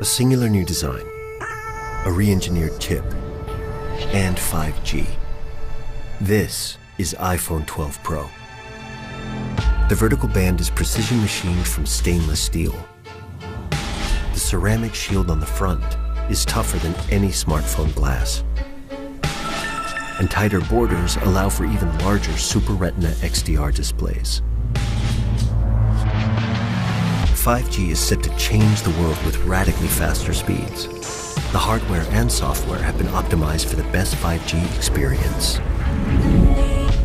A singular new design, a re-engineered chip, and 5G. This is iPhone 12 Pro. The vertical band is precision machined from stainless steel. The ceramic shield on the front is tougher than any smartphone glass. And tighter borders allow for even larger Super Retina XDR displays. 5G is set to change the world with radically faster speeds. The hardware and software have been optimized for the best 5G experience.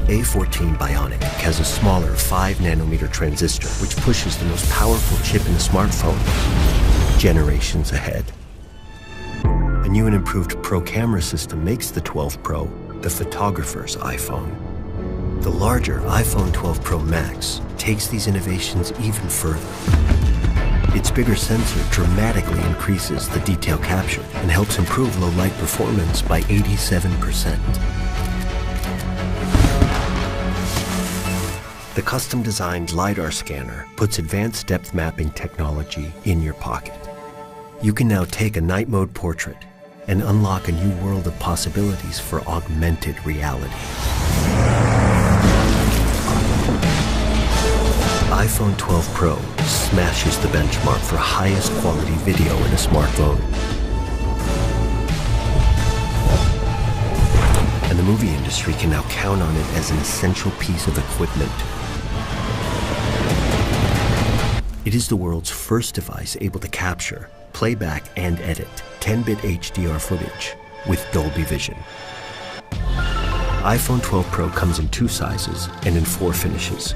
A14 Bionic has a smaller 5nm transistor which pushes the most powerful chip in the smartphone generations ahead. A new and improved Pro camera system makes the 12 Pro the photographer's iPhone. The larger iPhone 12 Pro Max takes these innovations even further. Its bigger sensor dramatically increases the detail captured and helps improve low light performance by 87%. The custom-designed LiDAR scanner puts advanced depth mapping technology in your pocket. You can now take a night mode portrait and unlock a new world of possibilities for augmented reality. iPhone 12 Pro smashes the benchmark for highest quality video in a smartphone. And the movie industry can now count on it as an essential piece of equipment. It is the world's first device able to capture, playback, and edit 10-bit HDR footage with Dolby Vision. iPhone 12 Pro comes in 2 sizes and in 4 finishes,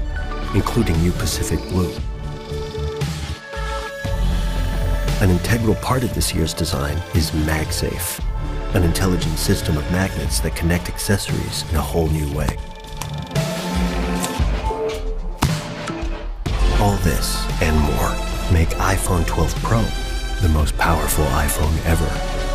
including new Pacific Blue. An integral part of this year's design is MagSafe, an intelligent system of magnets that connect accessories in a whole new way. All this and more make iPhone 12 Pro the most powerful iPhone ever.